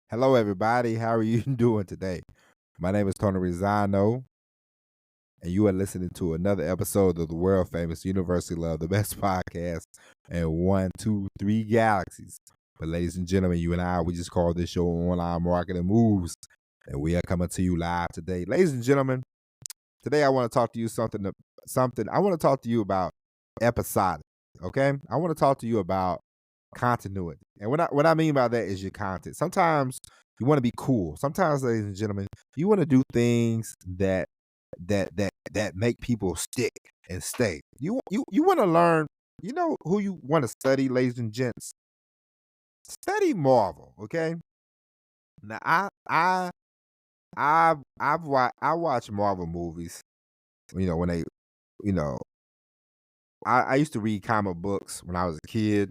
Hello, everybody. How are you doing today? My name is Tony Rizzano, and you are listening to another episode of the world famous University Love, the best podcast in one, two, three galaxies. But, ladies and gentlemen, you and I, we just call this show Online Marketing Moves, and we are coming to you live today. Ladies and gentlemen, today I want to talk to you something. I want to talk to you about episodic. Okay, I want to talk to you about continuity. And what I mean by that is your content. Sometimes you want to be cool. Sometimes, ladies and gentlemen, you want to do things that make people stick and stay. You want to learn. You know who you want to study, ladies and gents. Study Marvel. Okay. Now I watch Marvel movies. You know when they you know I used to read comic books when I was a kid.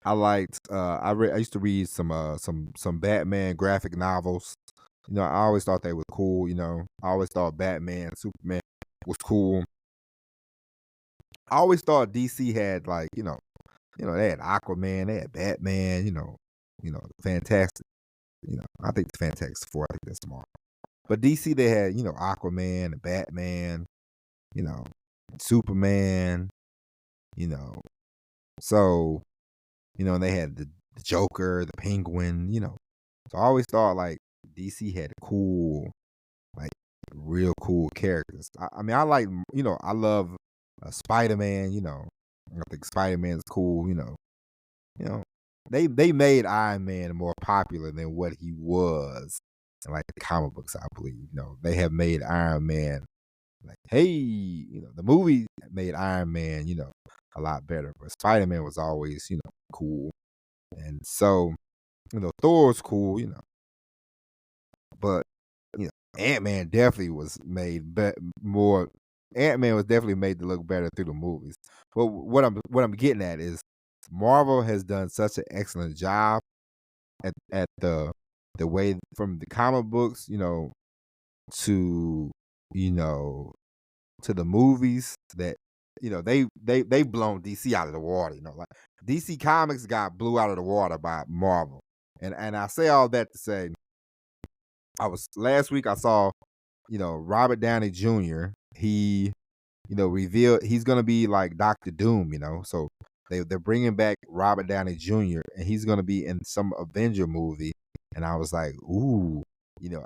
I liked I used to read some Batman graphic novels. I always thought they were cool. I always thought Batman, Superman was cool. I always thought DC had like, they had Aquaman, they had Batman, fantastic. I think the Fantastic Four, I think that's tomorrow. But DC they had, Aquaman and Batman, you know, Superman, you know. So and they had the Joker, the Penguin, So I always thought like DC had cool, like real cool characters. I mean, I like, I love Spider-Man. I think Spider-Man's cool. You know, they made Iron Man more popular than what he was in like the comic books. I believe. They have made Iron Man like, hey, the movie made Iron Man, a lot better. But Spider-Man was always, cool. And so, Thor's cool, but Ant-Man definitely was made more. Ant-Man was definitely made to look better through the movies. But what I'm getting at is Marvel has done such an excellent job at the way from the comic books, to you know to the movies that they've blown DC out of the water. Like DC Comics got blew out of the water by Marvel, and I say all that to say last week I saw Robert Downey Jr. He revealed he's gonna be like Doctor Doom. So they're bringing back Robert Downey Jr. and he's gonna be in some Avenger movie, and I was like, ooh,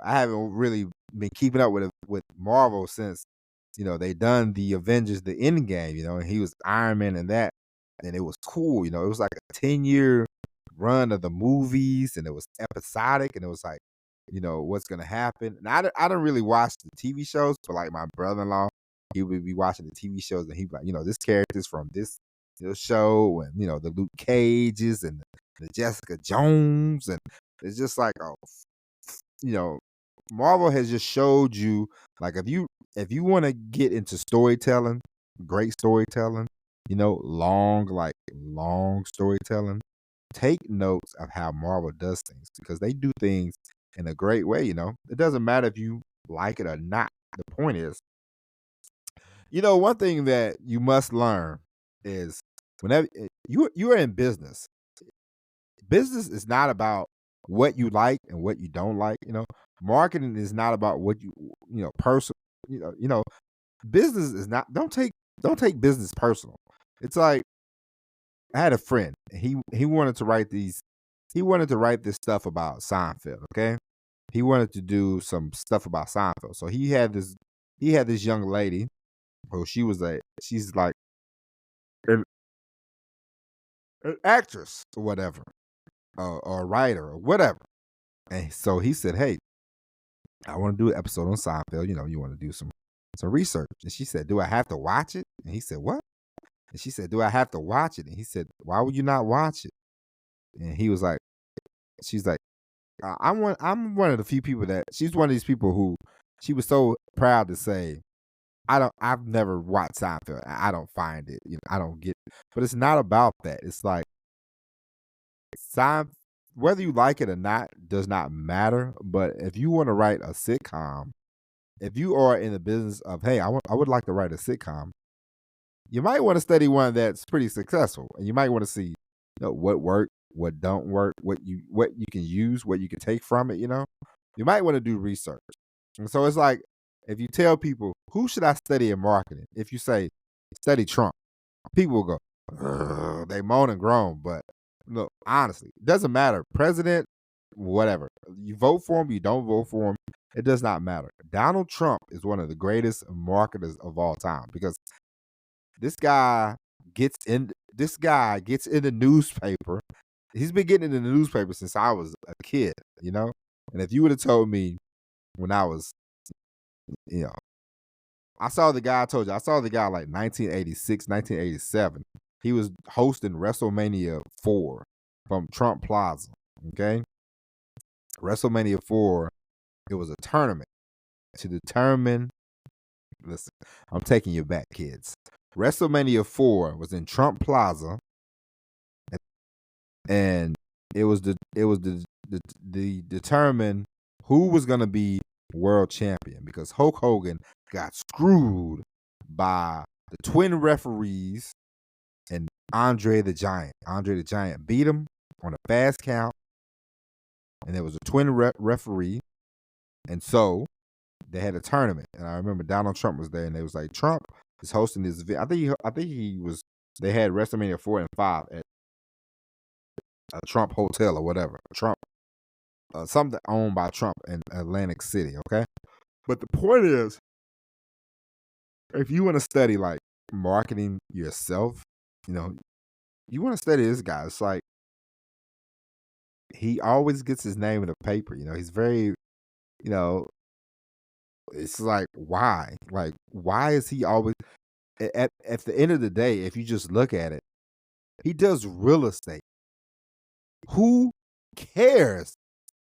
I haven't really been keeping up with Marvel since they done the Avengers, the Endgame, and he was Iron Man in that, and it was cool. It was like a 10-year run of the movies, and it was episodic, and it was like, what's gonna happen. And I don't really watch the TV shows, but like my brother-in-law, he would be watching the TV shows, and he'd be like, this character's from this show, and the Luke Cages and the Jessica Jones, and it's just like, oh, Marvel has just showed you, like, if you want to get into storytelling, great storytelling, long storytelling, take notes of how Marvel does things because they do things in a great way. It doesn't matter if you like it or not. The point is, one thing that you must learn is whenever you are in business, business is not about what you like and what you don't like. Marketing is not about what personal. Business is not. Don't take business personal. It's like I had a friend. He wanted to write these. He wanted to write this stuff about Seinfeld. Okay, he wanted to do some stuff about Seinfeld. So he had this. He had this young lady. Who she's like an, an actress or whatever, or a writer or whatever. And so he said, "Hey, I want to do an episode on Seinfeld. You want to do some research." And she said, "Do I have to watch it?" And he said, "What?" And she said, "Do I have to watch it?" And he said, "Why would you not watch it?" And he was like, she's like, I'm one of the few people that she's one of these people who she was so proud to say, I've never watched Seinfeld. I don't find it, I don't get it. But it's not about that. It's like whether you like it or not does not matter. But if you want to write a sitcom, if you are in the business of, hey, I would like to write a sitcom, you might want to study one that's pretty successful, and you might want to see what worked, what don't work, what you can use, what you can take from it, you might want to do research. And so it's like if you tell people who should I study in marketing, if you say study Trump, people will go, "Ugh," they moan and groan. But look, honestly, it doesn't matter. President, whatever. You vote for him, you don't vote for him. It does not matter. Donald Trump is one of the greatest marketers of all time because this guy gets in the newspaper. He's been getting in the newspaper since I was a kid, And if you would have told me when I was, you know, I saw the guy, I told you, I saw the guy like 1986, 1987. He was hosting WrestleMania 4 from Trump Plaza. Okay. WrestleMania 4, it was a tournament to determine. Listen, I'm taking you back, kids. WrestleMania 4 was in Trump Plaza, and it was the determine who was gonna be world champion because Hulk Hogan got screwed by the twin referees and Andre the Giant. Andre the Giant beat him on a fast count, and there was a twin referee, and so they had a tournament. And I remember Donald Trump was there, and they was like, Trump is hosting this event. I think he was. They had WrestleMania 4 and 5 at a Trump hotel or whatever. Trump, something owned by Trump in Atlantic City. Okay, but the point is, if you want to study like marketing yourself, you want to study this guy. It's like he always gets his name in the paper. He's very, it's like why? Like why is he always at the end of the day, if you just look at it, he does real estate. Who cares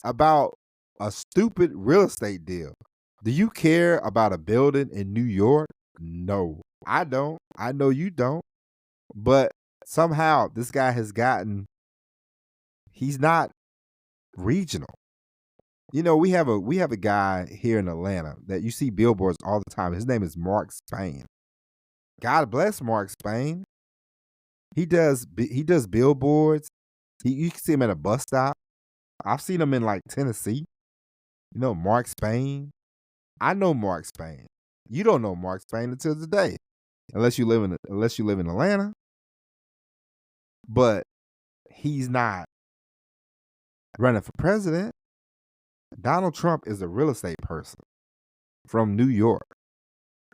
about a stupid real estate deal? Do you care about a building in New York? No, I don't. I know you don't. But somehow this guy he's not regional. We have a guy here in Atlanta that you see billboards all the time. His name is Mark Spain. God bless Mark Spain. He does billboards. You can see him at a bus stop. I've seen him in like Tennessee. Mark Spain. I know Mark Spain. You don't know Mark Spain until today, unless you live in Atlanta. But he's not running for president. Donald Trump is a real estate person from New York.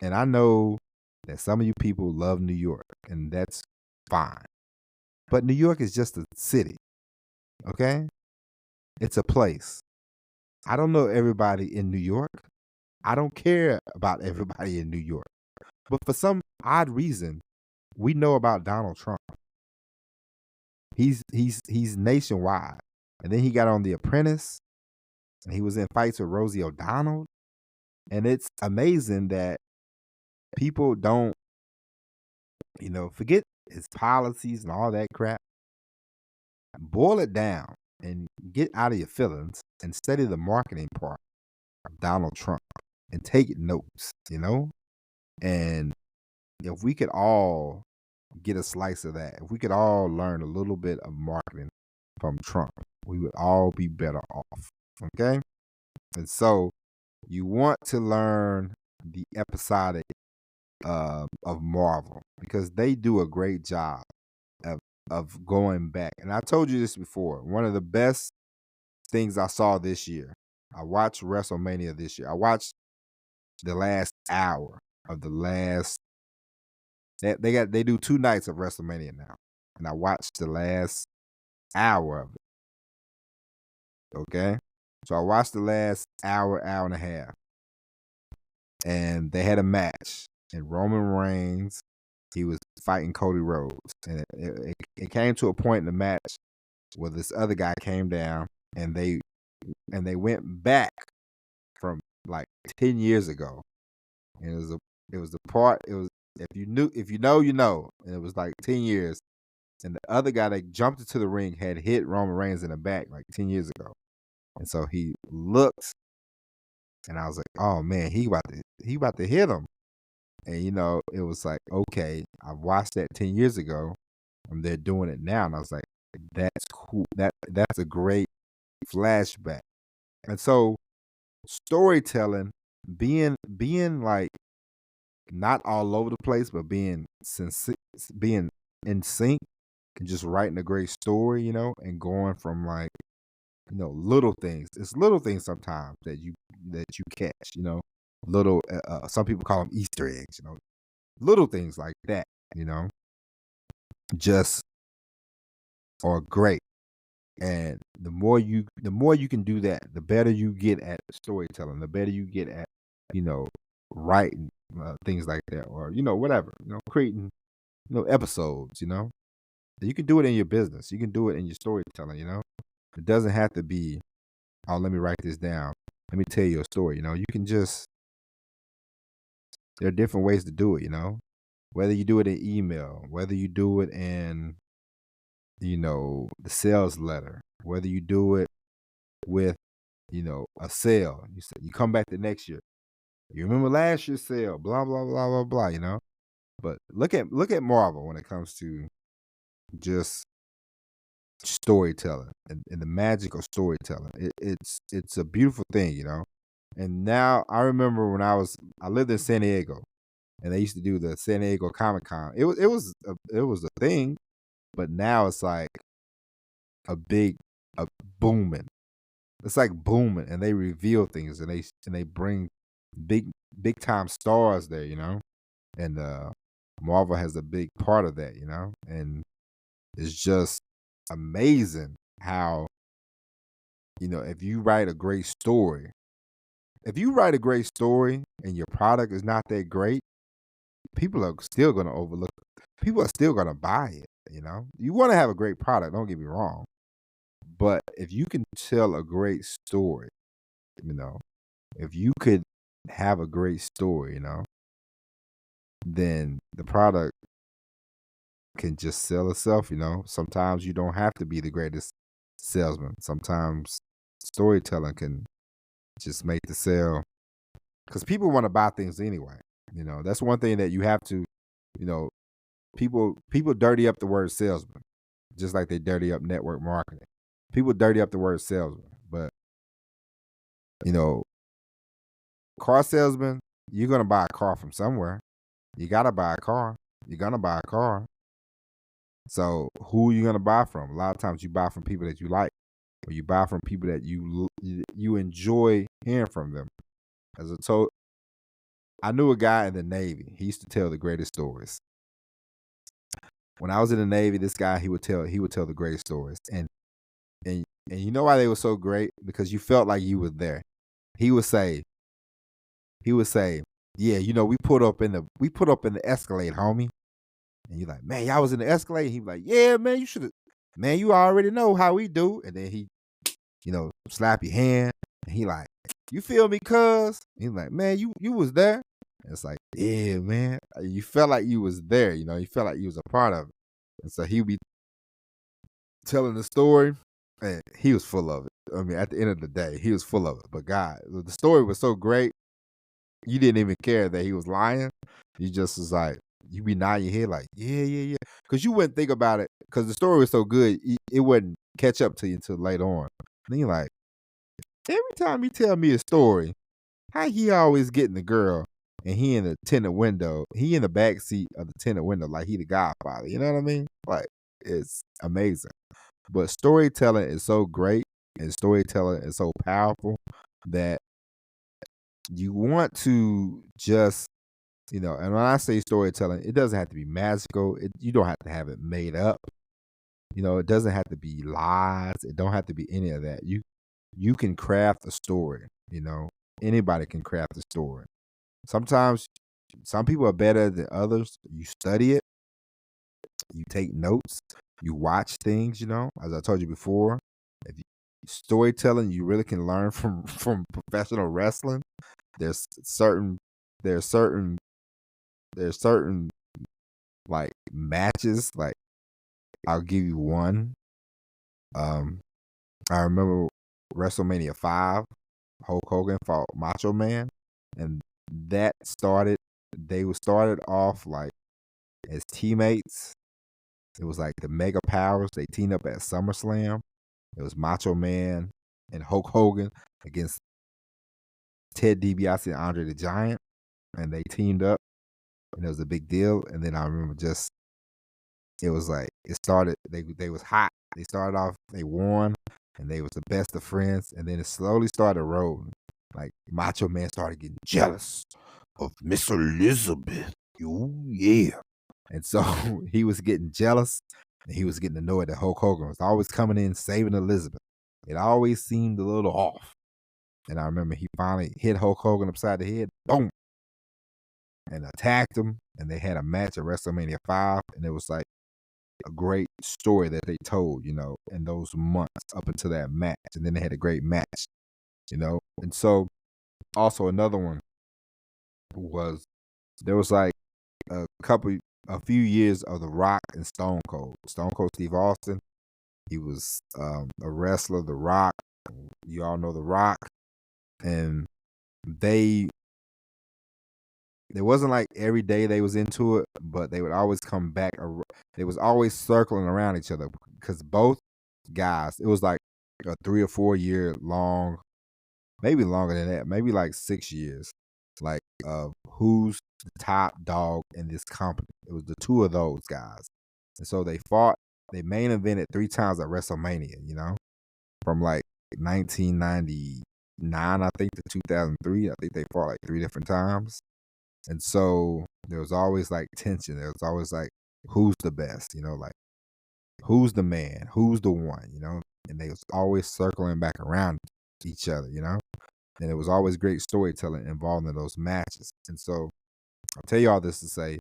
And I know that some of you people love New York, and that's fine. But New York is just a city, okay? It's a place. I don't know everybody in New York. I don't care about everybody in New York. But for some odd reason, we know about Donald Trump. He's nationwide. And then he got on The Apprentice, and he was in fights with Rosie O'Donnell. And it's amazing that people don't, forget his policies and all that crap. Boil it down and get out of your feelings and study the marketing part of Donald Trump and take notes, And if we could all get a slice of that, if we could all learn a little bit of marketing from Trump, we would all be better off. Okay? And so you want to learn the episodic of Marvel because they do a great job of going back. And I told you this before. One of the best things I saw this year, I watched WrestleMania this year. I watched the last hour of the last. They do 2 nights of WrestleMania now, and I watched the last hour of it. Okay, so I watched the last hour and a half, and they had a match, and Roman Reigns, he was fighting Cody Rhodes, and it came to a point in the match where this other guy came down, and they went back from like 10 years ago, and it was the part. It was if you know, and it was like 10 years, and the other guy that jumped into the ring had hit Roman Reigns in the back like 10 years ago, and so he looked, and I was like, oh man, he about to hit him. And it was like, okay, I watched that 10 years ago, and they're doing it now. And I was like, That's cool. That's a great flashback. And so storytelling, being like not all over the place, but being in sync and just writing a great story, and going from like, little things. It's little things sometimes that you catch, little some people call them Easter eggs, little things like that, you know, just are great. And the more you can do that, the better you get at storytelling, the better you get at, you know, writing things like that, or whatever, creating episodes. You can do it in your business, you can do it in your storytelling. It doesn't have to be, oh, let me write this down, let me tell you a story. You can just, there are different ways to do it. Whether you do it in email, whether you do it in the sales letter, whether you do it with a sale. You say you come back the next year. You remember last year's sale, blah blah blah blah blah. But look at Marvel when it comes to just storytelling and the magic of storytelling. It's a beautiful thing. And now I remember when I lived in San Diego, and they used to do the San Diego Comic Con. It was a thing, but now it's like a booming. It's like booming, and they reveal things, and they bring big time stars there. And Marvel has a big part of that. And it's just amazing how if you write a great story, and your product is not that great, people are still going to overlook it. People are still going to buy it. You want to have a great product. Don't get me wrong. But if you can tell a great story, if you could have a great story, then the product can just sell itself. Sometimes you don't have to be the greatest salesman. Sometimes storytelling can just make the sale, because people want to buy things anyway. That's one thing that you have to, you know, people dirty up the word salesman, just like they dirty up network marketing. People dirty up the word salesman, but you know, car salesman, you're gonna buy a car from somewhere. You gotta buy a car. You're gonna buy a car. So who are you gonna buy from? A lot of times you buy from people that you like, or you buy from people that you enjoy hearing from them. As I told, I knew a guy in the Navy. He used to tell the greatest stories. When I was in the Navy, this guy he would tell the greatest stories, and you know why they were so great? Because you felt like you were there. He would say, yeah, we put up in the Escalade, homie. And you're like, man, y'all was in the Escalade. He was like, yeah, man, you should have, man, you already know how we do. And then he, slap your hand, and he like, you feel me, cuz? He's like, man, you was there. And it's like, yeah, man, you felt like you was there. You felt like you was a part of it. And so he would be telling the story, and he was full of it. I mean, at the end of the day, he was full of it. But God, the story was so great, you didn't even care that he was lying. You just was like, you be nodding your head like, yeah, yeah, yeah. Because you wouldn't think about it, because the story was so good, it wouldn't catch up to you until later on. And then you're like, every time he tell me a story, how he always getting the girl, and he in the tinted window, he in the back seat of the tinted window like he the Godfather. You know what I mean? Like, it's amazing. But storytelling is so great, and storytelling is so powerful that you want to just, and when I say storytelling, it doesn't have to be magical. You don't have to have it made up. It doesn't have to be lies. It don't have to be any of that. You can craft a story. Anybody can craft a story. Sometimes some people are better than others. You study it. You take notes. You watch things. As I told you before, if you, storytelling, you really can learn from professional wrestling. There's certain like matches. Like, I'll give you one. I remember WrestleMania 5. Hulk Hogan fought Macho Man, and that started. They started off like as teammates, It was like the Mega Powers. They teamed up at SummerSlam. It was Macho Man and Hulk Hogan against Ted DiBiase and Andre the Giant, and they teamed up, and it was a big deal. And then I remember just it was like it started. They was hot. They started off. They won, and they was the best of friends. And then it slowly started rolling. Like Macho Man started getting jealous of Miss Elizabeth. Oh yeah, and so he was getting jealous, and he was getting annoyed that Hulk Hogan was always coming in saving Elizabeth. It always seemed a little off. And I remember he finally hit Hulk Hogan upside the head, boom, and attacked him. And they had a match at WrestleMania 5, and it was like a great story that they told, in those months up until that match. And then they had a great match. And so also another one was there was like a few years of The Rock and Stone Cold. Stone Cold Steve Austin. He was a wrestler, The Rock. You all know The Rock. And they it wasn't like every day they was into it, but they would always come back. They was always circling around each other because both guys, it was like a 3 or 4 year long, maybe longer than that, maybe like 6 years, like who's the top dog in this company. It was the two of those guys. And so they fought, they main evented 3 times at WrestleMania, from like 1999, I think, to 2003. I think they fought like 3 different times. And so there was always like tension. There was always like, who's the best? Like who's the man? Who's the one? And they was always circling back around each other. And it was always great storytelling involved in those matches. And so I'll tell you all this to say,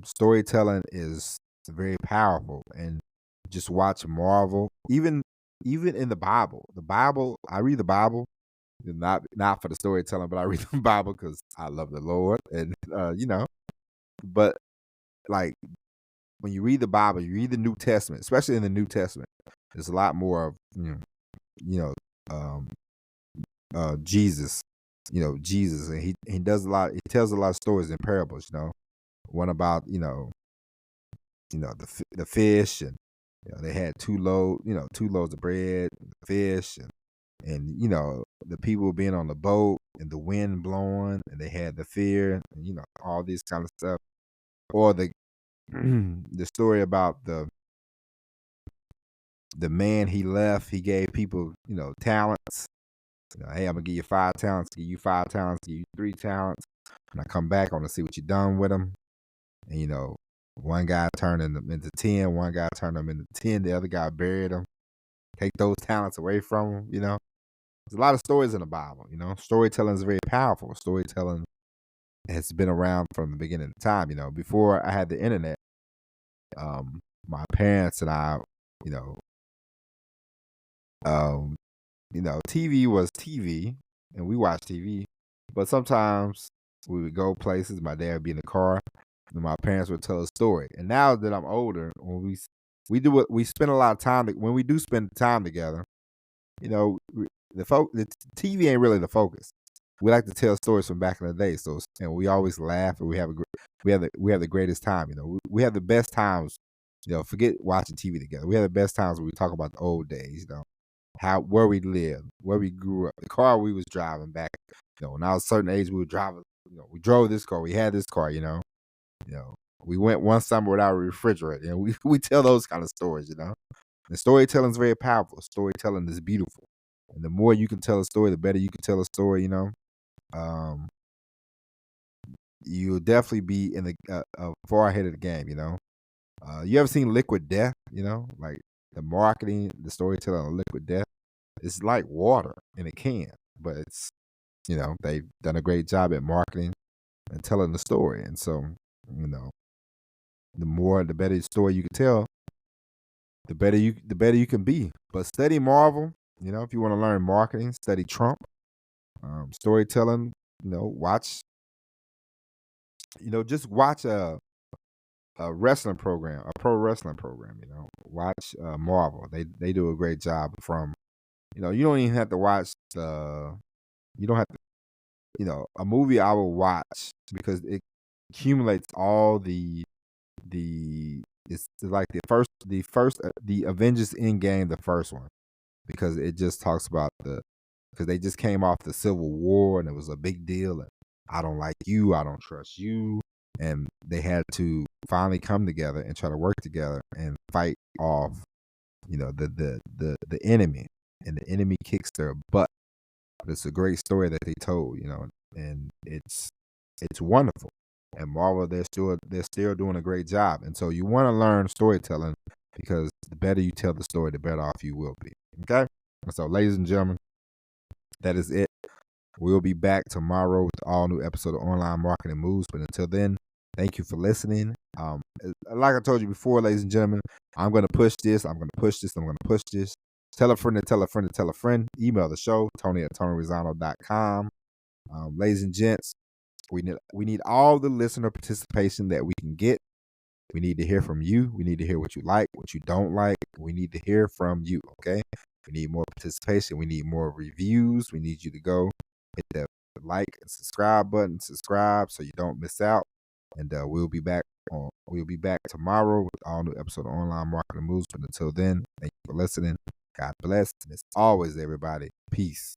storytelling is very powerful. And just watch Marvel, even in the Bible. The Bible, I read the Bible. Not for the storytelling, but I read the Bible because I love the Lord, and But like when you read the Bible, you read the New Testament, especially in the New Testament. There's a lot more of Jesus, Jesus, and he does a lot. He tells a lot of stories and parables. One about the fish, and they had 2 loads of bread, fish, and the people being on the boat and the wind blowing, and they had the fear, and all this kind of stuff. Or the the story about the man he left. He gave people talents. Hey, I'm gonna give you 5 talents, give you 5 talents, give you 3 talents. When I come back, I want to see what you done with them. And one guy turned them into 10, one guy turned them into 10, the other guy buried them. Take those talents away from them. There's a lot of stories in the Bible. Storytelling is very powerful. Storytelling has been around from the beginning of time. Before I had the internet, my parents and I, you know, um, TV was TV, and we watched TV. But sometimes we would go places. My dad would be in the car, and my parents would tell a story. And now that I'm older, when we do it, we spend a lot of time. When we do spend time together, the TV ain't really the focus. We like to tell stories from back in the day, and we always laugh, and we have the greatest time. We have the best times. Forget watching TV together. We have the best times when we talk about the old days. Where we lived, where we grew up, the car we was driving back. When I was a certain age, we would drive. We drove this car. We had this car. We went one summer without a refrigerator, and we tell those kind of stories. And storytelling is very powerful. Storytelling is beautiful, and the more you can tell a story, the better you can tell a story. You'll definitely be in the far ahead of the game. You ever seen Liquid Death? Like the marketing, the storytelling of Liquid Death. It's like water in a can, but it's they've done a great job at marketing and telling the story. And so the better story you can tell, the better you can be. But study Marvel. If you want to learn marketing, study Trump. Storytelling. Watch. Just watch a wrestling program, a pro wrestling program. Watch Marvel. They do a great job. From you don't even have to watch you don't have to a movie I will watch because it accumulates all the it's like the Avengers Endgame, the first one, because it just talks about because they just came off the Civil War and it was a big deal. And I don't like you, I don't trust you, and they had to finally come together and try to work together and fight off, the enemy, and the enemy kicks their butt. But it's a great story that they told, and it's wonderful. And Marvel, they're still doing a great job. And so you want to learn storytelling because the better you tell the story, the better off you will be. Okay? And so, ladies and gentlemen, that is it. We'll be back tomorrow with all new episode of Online Marketing Moves. But until then, thank you for listening. Like I told you before, ladies and gentlemen, I'm going to push this. I'm going to push this. I'm going to push this. Tell a friend to tell a friend to tell a friend. Email the show, Tony@TonyRosano.com. Ladies and gents, we need all the listener participation that we can get. We need to hear from you. We need to hear what you like, what you don't like. We need to hear from you, okay? We need more participation. We need more reviews. We need you to go hit the like and subscribe button. Subscribe so you don't miss out. And we'll be back tomorrow with all new episode of Online Marketing Moves. But until then, thank you for listening. God bless. And as always, everybody, peace.